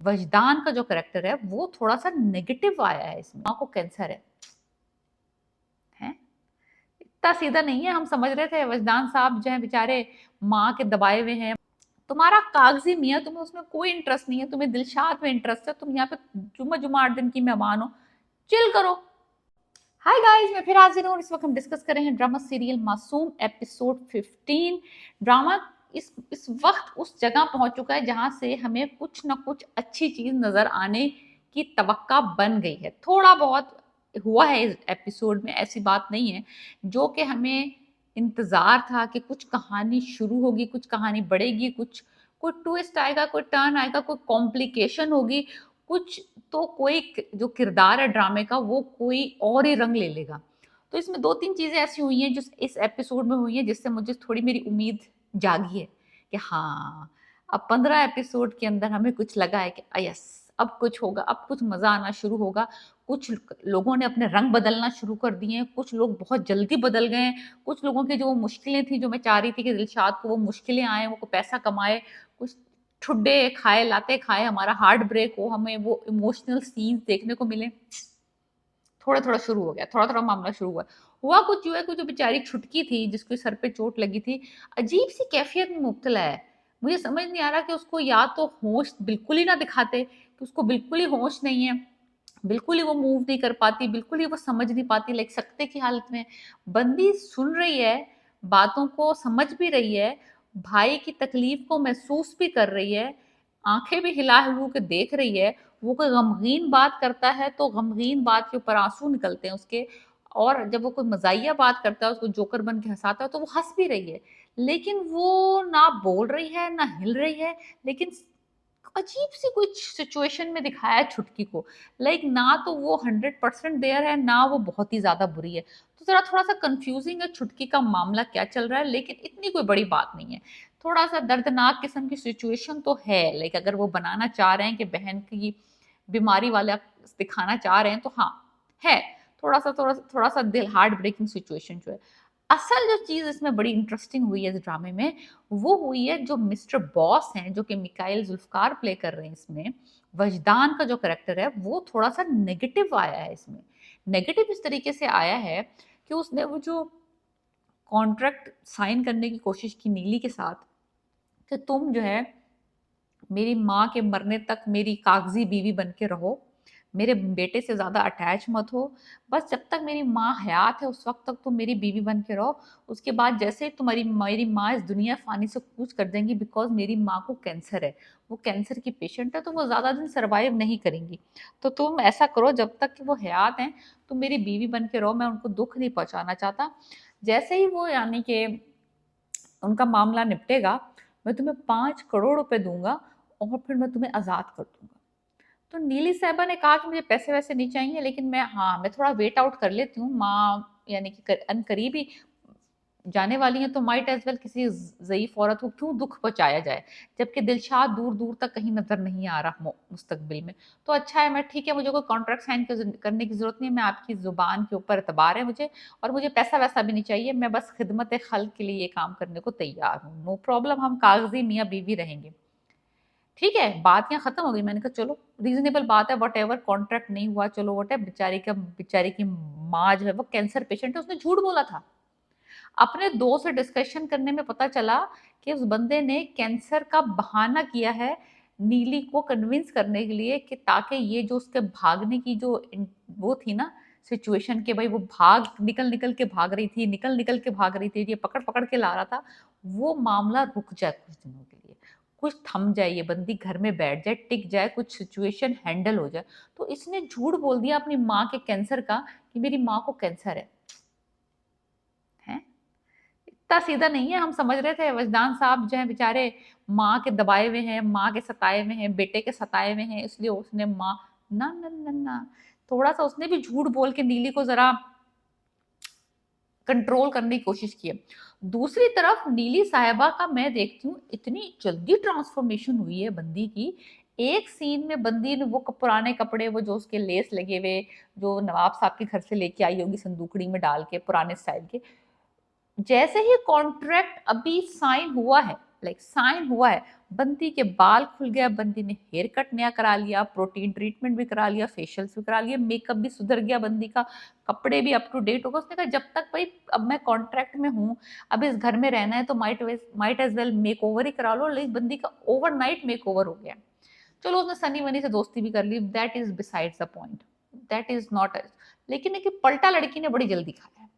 वजदान का जो करेक्टर है वो थोड़ा सा नेगेटिव आया है इसमें। माँ को कैंसर है, इतना सीधा नहीं है। हम समझ रहे थे वजदान साहब जो है बेचारे माँ के दबाए हुए हैं, तुम्हारा कागजी मियाँ, तुम्हें उसमें कोई इंटरेस्ट नहीं है, तुम्हें दिलशाद में इंटरेस्ट है, तुम यहाँ पे जुम्मा जुम्मा 8 दिन की मेहमान हो, चिल करो। हाय गाइस, मैं फिर हाजिर हूँ। इस वक्त हम डिस्कस कर रहे हैं ड्रामा सीरियल मासूम एपिसोड 15। ड्रामा इस वक्त उस जगह पहुंच चुका है जहां से हमें कुछ ना कुछ अच्छी चीज नजर आने की तवक्का बन गई है। थोड़ा बहुत हुआ है इस एपिसोड में, ऐसी बात नहीं है, जो कि हमें इंतजार था कि कुछ कहानी शुरू होगी, कुछ कहानी बढ़ेगी, कुछ कोई ट्विस्ट आएगा, कोई टर्न आएगा, कोई कॉम्प्लिकेशन होगी, कुछ तो कोई जो किरदार है ड्रामे का वो कोई और ही रंग ले लेगा। तो इसमें 2-3 चीजें ऐसी हुई हैं जो इस एपिसोड में हुई हैं जिससे मुझे थोड़ी मेरी उम्मीद जागी है कि हाँ, अब 15 एपिसोड के अंदर हमें कुछ लगा है कि यस, अब कुछ होगा, अब कुछ मजा आना शुरू होगा। कुछ लोगों ने अपने रंग बदलना शुरू कर दिए हैं, कुछ लोग बहुत जल्दी बदल गए हैं, कुछ लोगों की जो मुश्किलें थी, जो मैं चाह रही थी कि दिलशाद को वो मुश्किलें आए, वो पैसा कमाए, कुछ ठुड्डे खाए, लाते खाए, हमारा हार्ट ब्रेक हो, हमें वो इमोशनल सीन्स देखने को मिले। थोड़ा थोड़ा शुरू हो गया, थोड़ा थोड़ा मामला शुरू हुआ कुछ जो है कि जो बेचारी छुटकी थी जिसको सर पे चोट लगी थी, अजीब सी कैफियत में मुब्तला है। मुझे समझ नहीं आ रहा कि उसको या तो होश बिल्कुल ही ना दिखाते, कि उसको बिल्कुल ही होश नहीं है, बिल्कुल ही वो मूव नहीं कर पाती, बिल्कुल ही वो समझ नहीं पाती, लाइक सकते की हालत में बंदी सुन रही है, बातों को समझ भी रही है, भाई की तकलीफ को महसूस भी कर रही है, आंखें भी हिला हिलू के देख रही है। वो कोई गमगीन बात करता है तो गमगीन बात के ऊपर आंसू निकलते हैं उसके, और जब वो कोई मजाइया बात करता है, उसको जोकर बन के हंसाता है, तो वो हंस भी रही है, लेकिन वो ना बोल रही है ना हिल रही है। लेकिन अजीब सी कुछ सिचुएशन में दिखाया है छुटकी को, लाइक ना तो वो 100% देयर है, ना वो बहुत ही ज्यादा बुरी है। तो जरा थोड़ा सा कंफ्यूजिंग है छुटकी का मामला क्या चल रहा है, लेकिन इतनी कोई बड़ी बात नहीं है। थोड़ा सा दर्दनाक किस्म की सिचुएशन तो है, लाइक अगर वो बनाना चाह रहे हैं कि बहन की बीमारी वाला दिखाना चाह रहे हैं तो हाँ है, थोड़ा सा दिल हार्ट ब्रेकिंग सिचुएशन जो है। असल जो चीज इसमें बड़ी इंटरेस्टिंग हुई है इस ड्रामे में, वो हुई है जो मिस्टर बॉस हैं, जो कि मिकाइल जुल्फकार प्ले कर रहे हैं इसमें। वजदान का जो करेक्टर है वो थोड़ा सा नेगेटिव आया है इसमें। नेगेटिव इस तरीके से आया है कि उसने वो जो कॉन्ट्रैक्ट साइन करने की कोशिश की नीली के साथ, कि तुम जो है मेरी माँ के मरने तक मेरी कागजी बीवी बन के रहो, मेरे बेटे से ज़्यादा अटैच मत हो, बस जब तक मेरी माँ हयात है उस वक्त तक तुम मेरी बीवी बन के रहो। उसके बाद जैसे ही तुम्हारी मेरी माँ इस दुनिया फ़ानी से कूच कर देंगी, बिकॉज मेरी माँ को कैंसर है, वो कैंसर की पेशेंट है, तो वो ज़्यादा दिन सर्वाइव नहीं करेंगी। तो तुम ऐसा करो, जब तक कि वो हयात हैं तुम मेरी बीवी बन के रहो, मैं उनको दुख नहीं पहुँचाना चाहता। जैसे ही वो यानी कि उनका मामला निपटेगा, मैं तुम्हें 5 करोड़ रुपए दूंगा और फिर मैं तुम्हें आज़ाद कर दूंगा। तो नीली साहबा ने कहा कि मुझे पैसे वैसे नहीं चाहिए, लेकिन मैं थोड़ा वेट आउट कर लेती हूँ, माँ यानी कि अनकरीबी जाने वाली हैं, तो माइट एज वेल किसी ज़ईफ औरत को क्यों दुख पहुंचाया जाए, जबकि दिलशाद दूर दूर तक कहीं नजर नहीं आ रहा मुस्तकबिल में। तो अच्छा है, मैं ठीक है, मुझे कोई कॉन्ट्रैक्ट साइन करने की जरूरत नहीं है, मैं आपकी जुबान के ऊपर एतबार है मुझे, और मुझे पैसा वैसा भी नहीं चाहिए, मैं बस खिदमत खल्क के लिए ये काम करने को तैयार हूँ, नो प्रॉब्लम, हम कागजी मियाँ बीवी रहेंगे। ठीक है, बात यहाँ खत्म हो गई। मैंने कहा चलो रीजनेबल बात है, वट एवर, कॉन्ट्रैक्ट नहीं हुआ, चलो वट है, बेचारी की माँ जो है वो कैंसर पेशेंट है, उसने झूठ बोला था। अपने दोस्त से डिस्कशन करने में पता चला कि उस बंदे ने कैंसर का बहाना किया है नीली को कन्विंस करने के लिए, कि ताकि ये जो उसके भागने की जो वो थी ना सिचुएशन, के भाई वो निकल निकल के भाग रही थी, निकल निकल के भाग रही थी, ये पकड़ पकड़ के ला रहा था, वो मामला रुक जाए कुछ दिनों के लिए, कुछ थम जाए, ये बंदी घर में बैठ जाए, टिक जाए, कुछ सिचुएशन हैंडल हो जाए। तो इसने झूठ बोल दिया अपनी माँ के कैंसर का, कि मेरी माँ को कैंसर है। इतना सीधा नहीं है। हम समझ रहे थे वजदान साहब जो है बेचारे माँ के दबाए हुए हैं, माँ के सताए हुए हैं, बेटे के सताए हुए हैं, इसलिए उसने माँ, ना ना ना ना, थोड़ा सा उसने भी झूठ बोल के नीली को जरा कंट्रोल करने की कोशिश की है। दूसरी तरफ नीली साहिबा का मैं देखती हूँ इतनी जल्दी ट्रांसफॉर्मेशन हुई है बंदी की। एक सीन में बंदी ने वो पुराने कपड़े, वो जो उसके लेस लगे हुए, जो नवाब साहब के घर से लेके आई होगी संदूकड़ी में डाल के, पुराने स्टाइल के, जैसे ही कॉन्ट्रैक्ट अभी साइन हुआ है, लाइक साइन हुआ है। बंदी के बाल खुल गया, बंदी ने हेयर कट नया करा लिया, प्रोटीन ट्रीटमेंट भी करा लिया, फेशियल्स भी करा लिया, मेकअप भी सुधर गया बंदी का, कपड़े भी अप टू डेट हो गए। उसने कहा जब तक भाई अब मैं कॉन्ट्रैक्ट में हूँ, अब इस घर में रहना है तो might as well makeover ही करा लो। लेकिन बंदी का ओवरनाइट मेक ओवर हो गया। चलो उसने सनी वनी से दोस्ती भी कर ली, that is besides the point, that is not. लेकिन एक पलटा लड़की ने बड़ी जल्दी खाया है।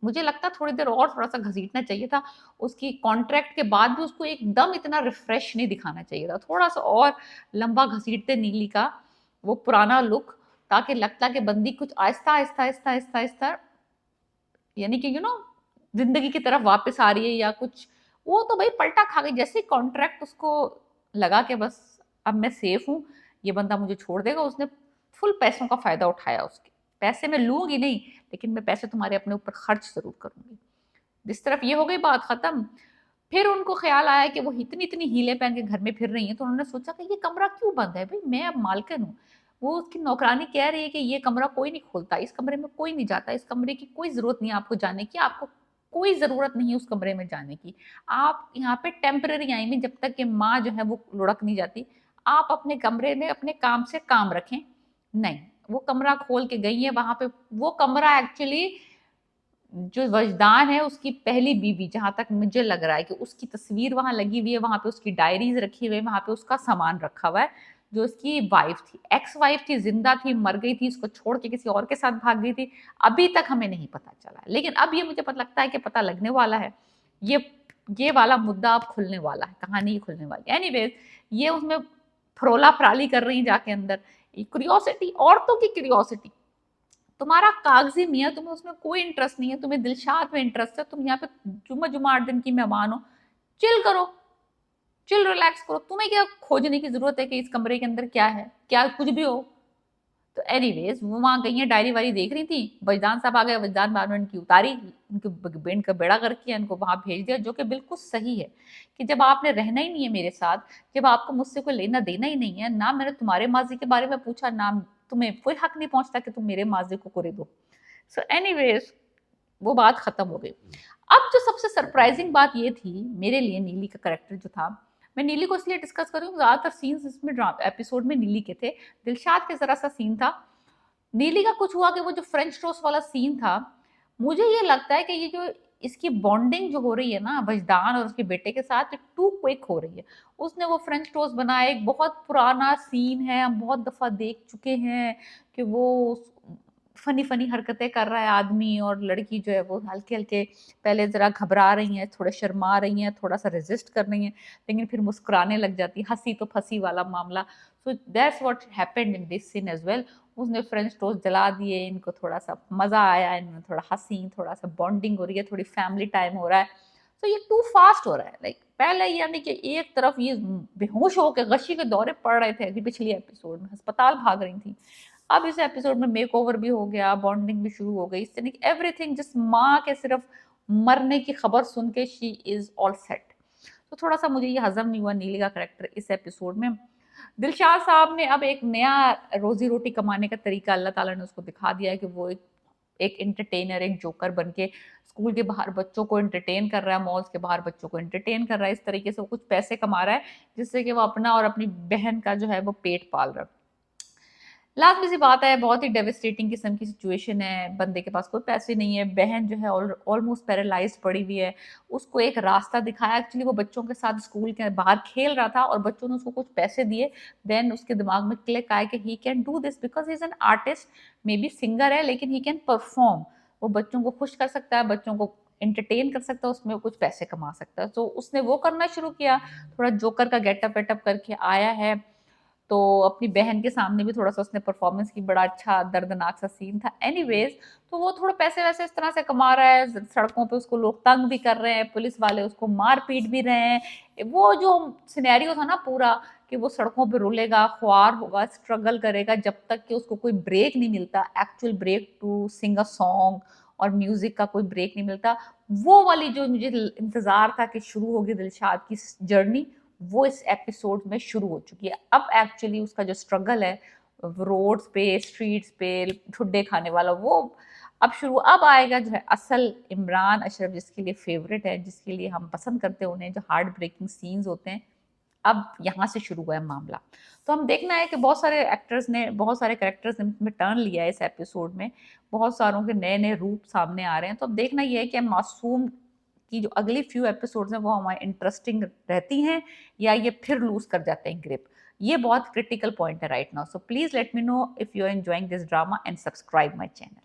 मुझे लगता थोड़ी देर और थोड़ा सा घसीटना चाहिए था उसकी कॉन्ट्रैक्ट के बाद भी, उसको एकदम इतना रिफ्रेश नहीं दिखाना चाहिए था, थोड़ा सा और लंबा घसीटते नीली का वो पुराना लुक, ताकि लगता कि बंदी कुछ आहिस्ता आहिस्ता आहिस्ता आहिस्ता आहिस्ता यानी कि जिंदगी की तरफ वापस आ रही है या कुछ। वो तो भाई पलटा खा गई जैसे कॉन्ट्रैक्ट उसको लगा कि बस अब मैं सेफ हूँ, ये बंदा मुझे छोड़ देगा, उसने फुल पैसों का फायदा उठाया। उसके पैसे मैं लूंगी नहीं, लेकिन मैं पैसे तुम्हारे अपने ऊपर खर्च जरूर करूंगी। जिस तरफ ये हो गई बात खत्म। फिर उनको ख्याल आया कि वो इतनी इतनी हीले पहन के घर में फिर रही है, तो उन्होंने सोचा कि ये कमरा क्यों बंद है, भाई मैं अब मालकिन हूँ। वो उसकी नौकरानी कह रही है कि ये कमरा कोई नहीं खोलता, इस कमरे में कोई नहीं जाता, इस कमरे की कोई जरूरत नहीं है आपको जाने की, आपको कोई जरूरत नहीं है उस कमरे में जाने की। आप यहाँ पे टेम्पररी आई में, जब तक कि माँ जो है वो लुढ़क नहीं जाती, आप अपने कमरे में अपने काम से काम रखें। नहीं, वो कमरा खोल के गई है वहां पे। वो कमरा एक्चुअली जो वजदान है उसकी पहली बीवी, जहां तक मुझे लग रहा है कि उसकी तस्वीर वहां लगी हुई है, वहां पे उसकी डायरीज रखी हुई है, वहां पे उसका सामान रखा हुआ है। जो उसकी वाइफ थी, एक्स वाइफ थी, जिंदा थी, मर गई थी, उसको छोड़ के किसी और के साथ भाग गई थी, अभी तक हमें नहीं पता चला है। लेकिन अब ये मुझे पता लगता है कि पता लगने वाला है। ये ये वाला मुद्दा अब खुलने वाला है, कहानी ही खुलने वाली है। एनीवेज, ये उसमें फरोला फराली कर रही जाके अंदर, क्यूरियोसिटी, औरतों की क्यूरियोसिटी। तुम्हारा कागजी मियाँ, तुम्हें उसमें कोई इंटरेस्ट नहीं है, तुम्हें दिलशाद में इंटरेस्ट है, तुम यहाँ पे जुम्मा 8 दिन की मेहमान हो, चिल करो, चिल रिलैक्स करो। तुम्हें क्या खोजने की जरूरत है कि इस कमरे के अंदर क्या है, क्या कुछ भी हो। तो एनीवेज वो वहां गई है, डायरी वारी देख रही थी, वजदान साहब आ गए, वजदान बाद में इनकी उतारी, इनके बेंड का बेड़ा कर किया, इनको वहां भेज दिया, जो कि बिल्कुल सही है कि जब आपने रहना ही नहीं है मेरे साथ, जब आपको मुझसे कोई लेना देना ही नहीं है ना, मैंने तुम्हारे माजी के बारे में पूछा ना, तुम्हें कोई हक नहीं पहुंचता कि तुम मेरे माजी को करे दो। सो एनीवेज वो बात खत्म हो गई। अब जो सबसे सरप्राइजिंग बात ये थी मेरे लिए, नीली का करेक्टर जो था, मैं नीली को इसलिए डिस्कस कर रही हूँ, ज्यादातर सीन्स इसमें एपिसोड में नीली के थे, दिलशाद के जरा सा सीन था। नीली का कुछ हुआ कि वो जो फ्रेंच टोस्ट वाला सीन था, मुझे ये लगता है कि ये जो इसकी बॉन्डिंग जो हो रही है ना वजदान और उसके बेटे के साथ, टू क्विक हो रही है। उसने वो फ्रेंच टोस्ट बनाया, एक बहुत पुराना सीन है, हम बहुत दफा देख चुके हैं कि वो फनी फनी हरकतें कर रहा है आदमी, और लड़की जो है वो हल्के हल्के पहले जरा घबरा रही हैं, थोड़े शर्मा रही हैं, थोड़ा सा रेजिस्ट कर रही हैं, लेकिन फिर मुस्कुराने लग जाती, हंसी तो फंसी वाला मामला। So that's what happened in this scene as well. उसने फ्रेंच टोस्ट जला दिए, इनको थोड़ा सा मजा आया, इनमें थोड़ा हंसी, थोड़ा सा बॉन्डिंग हो रही है, थोड़ी फैमिली टाइम हो रहा है। तो ये टू फास्ट हो रहा है। लाइक पहले यानी कि एक तरफ ये बेहोश होकर गशी के दौरे पड़ रहे थे, पिछली एपिसोड में अस्पताल भाग रही थी, अब इस एपिसोड में मेक ओवर भी हो गया, बॉन्डिंग भी शुरू हो गई, इस तरह की एवरीथिंग, जिस माँ के सिर्फ मरने की खबर सुन के शी इज ऑल सेट। तो थोड़ा सा मुझे ये हजम नहीं हुआ नीली का करेक्टर इस एपिसोड में। दिलशाद साहब ने अब एक नया रोजी रोटी कमाने का तरीका अल्लाह ताला ने उसको दिखा दिया है कि वो एक एंटरटेनर, एक जोकर बन के स्कूल के बाहर बच्चों को एंटरटेन कर रहा है, मॉल्स के बाहर बच्चों को एंटरटेन कर रहा है, इस तरीके से वो कुछ पैसे कमा रहा है, जिससे कि वो अपना और अपनी बहन का जो है वो पेट पाल रहा है। लाजमी सी बात है, बहुत ही डेविस्टेटिंग किस्म की सिचुएशन है, बंदे के पास कोई पैसे नहीं है, बहन जो है ऑलमोस्ट पैरालाइज्ड पड़ी हुई है। उसको एक रास्ता दिखाया, एक्चुअली वो बच्चों के साथ स्कूल के बाहर खेल रहा था और बच्चों ने उसको कुछ पैसे दिए, देन उसके दिमाग में क्लिक आया कि he can do this because he is an artist, may be singer है लेकिन ही कैन परफॉर्म, वो बच्चों को खुश कर सकता है, बच्चों को एंटरटेन कर सकता है, उसमें कुछ पैसे कमा सकता है। तो उसने वो करना शुरू किया, थोड़ा जोकर का गेटअप वेटअप करके आया है। तो अपनी बहन के सामने भी थोड़ा सा उसने परफॉर्मेंस की, बड़ा अच्छा दर्दनाक सा सीन था। एनीवेज, तो वो थोड़ा पैसे वैसे इस तरह से कमा रहा है, सड़कों पे उसको लोग तंग भी कर रहे हैं, पुलिस वाले उसको मार पीट भी रहे हैं। वो जो सिनेरियो था ना पूरा, कि वो सड़कों पे रुलेगा, ख्वार होगा, स्ट्रगल करेगा, जब तक कि उसको कोई ब्रेक नहीं मिलता, actual break to sing a song और म्यूजिक का कोई ब्रेक नहीं मिलता। वो वाली जो मुझे इंतजार था कि शुरू होगी दिलशाद की जर्नी, वो इस एपिसोड में शुरू हो चुकी है। अब एक्चुअली उसका जो स्ट्रगल है रोड्स पे, स्ट्रीट्स पे, ठुड्डे खाने वाला, वो अब आएगा जो है असल इमरान अशरफ, जिसके लिए फेवरेट है, जिसके लिए हम पसंद करते हैं उन्हें, जो हार्ट ब्रेकिंग सीन्स होते हैं। अब यहाँ से शुरू हुआ है मामला। तो हम देखना है कि बहुत सारे एक्टर्स ने, बहुत सारे कैरेक्टर्स ने इसमें टर्न लिया है इस एपिसोड में, बहुत सारों के नए नए रूप सामने आ रहे हैं। तो अब देखना ये है कि मासूम की जो अगली फ्यू एपिसोड्स हैं वो हमारे इंटरेस्टिंग रहती हैं या ये फिर लूज कर जाते हैं ग्रिप। ये बहुत क्रिटिकल पॉइंट है right now. So please let me know if you are enjoying this drama and subscribe my channel.